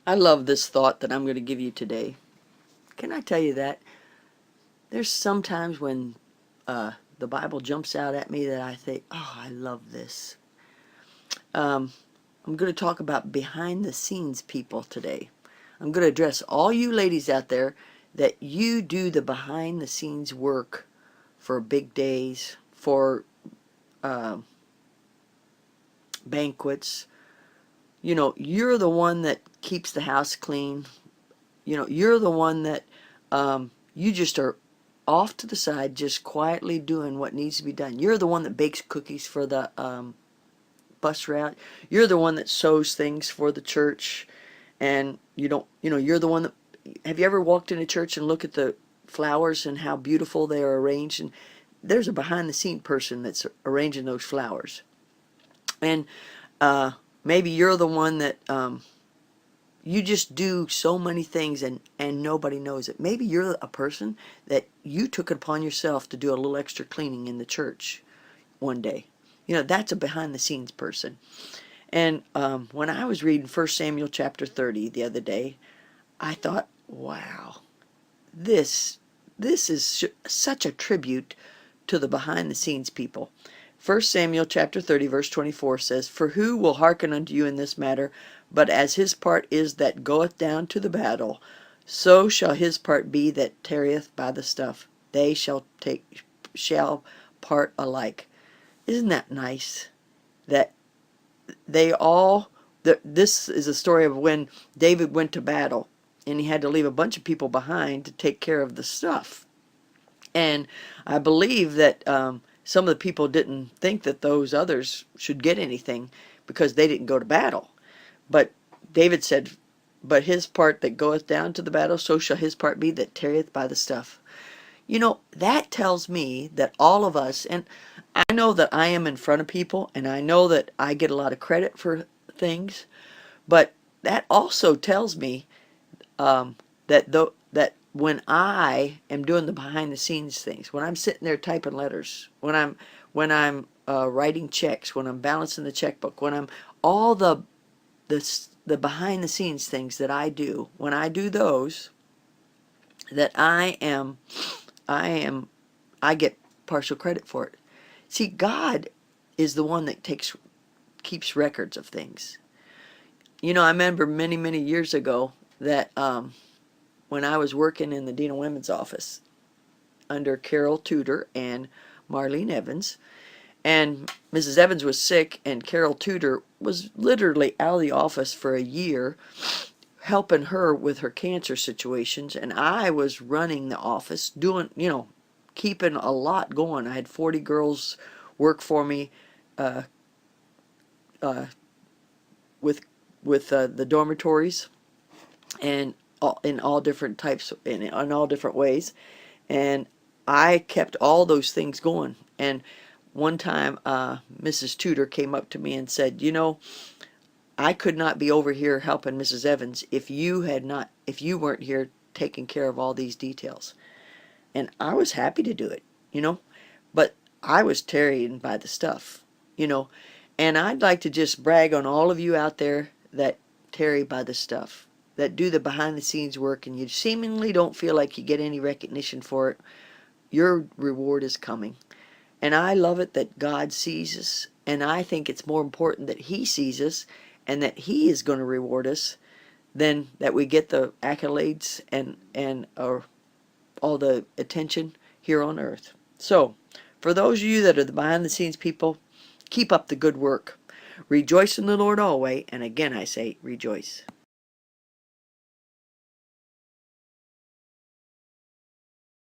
I love this thought that I'm going to give you today. Can I tell you that? There's sometimes when the Bible jumps out at me that I think, oh, I love this. Um, I'm going to talk about behind the scenes people today. I'm going to address all you ladies out there that you do the behind the scenes work for big days, for uh, banquets. You know, you're the one that keeps the house clean. You know, you're the one that you just are off to the side, just quietly doing what needs to be done. You're the one that bakes cookies for the bus route. You're the one that sews things for the church. And you don't, you know, you're the one that, have you ever walked in a church and look at the flowers and how beautiful they are arranged? And there's a behind the scene person that's arranging those flowers. And maybe you're the one that you just do so many things and nobody knows it. Maybe you're a person that you took it upon yourself to do a little extra cleaning in the church one day. You know, that's a behind the scenes person. And when I was reading 1 Samuel chapter 30 the other day, I thought, wow, this is such a tribute to the behind the scenes people. 1 Samuel chapter 30 verse 24 says, "For who will hearken unto you in this matter? But as his part is that goeth down to the battle, so shall his part be that tarrieth by the stuff. They shall part alike." Isn't that nice? That they all, this is a story of when David went to battle and he had to leave a bunch of people behind to take care of the stuff. And I believe that some of the people didn't think that those others should get anything because they didn't go to battle. But David said, "But his part that goeth down to the battle, so shall his part be that tarrieth by the stuff." You know, that tells me that all of us, and I know that I am in front of people, and I know that I get a lot of credit for things, but that also tells me that when I am doing the behind the scenes things, when I'm sitting there typing letters, when I'm writing checks, when I'm balancing the checkbook, when I'm all the behind the scenes things that I do, when I do those, that I get partial credit for it. See, God is the one that keeps records of things. You know, I remember many, many years ago that when I was working in the Dean of Women's office under Carol Tudor and Marlene Evans, and Mrs. Evans was sick, and Carol Tudor was literally out of the office for a year helping her with her cancer situations, and I was running the office, doing, you know, keeping a lot going. I had 40 girls work for me uh, uh, with the dormitories, and in all different types, in all different ways, and I kept all those things going. And one time, Mrs. Tudor came up to me and said, "You know, I could not be over here helping Mrs. Evans if you weren't here taking care of all these details." And I was happy to do it, you know, but I was tarrying by the stuff, you know. And I'd like to just brag on all of you out there that tarry by the stuff, that do the behind the scenes work, and you seemingly don't feel like you get any recognition for it. Your reward is coming. And I love it that God sees us, and I think it's more important that He sees us and that He is going to reward us than that we get the accolades and all the attention here on earth. So, for those of you that are the behind the scenes people, keep up the good work. Rejoice in the Lord always, and again I say rejoice.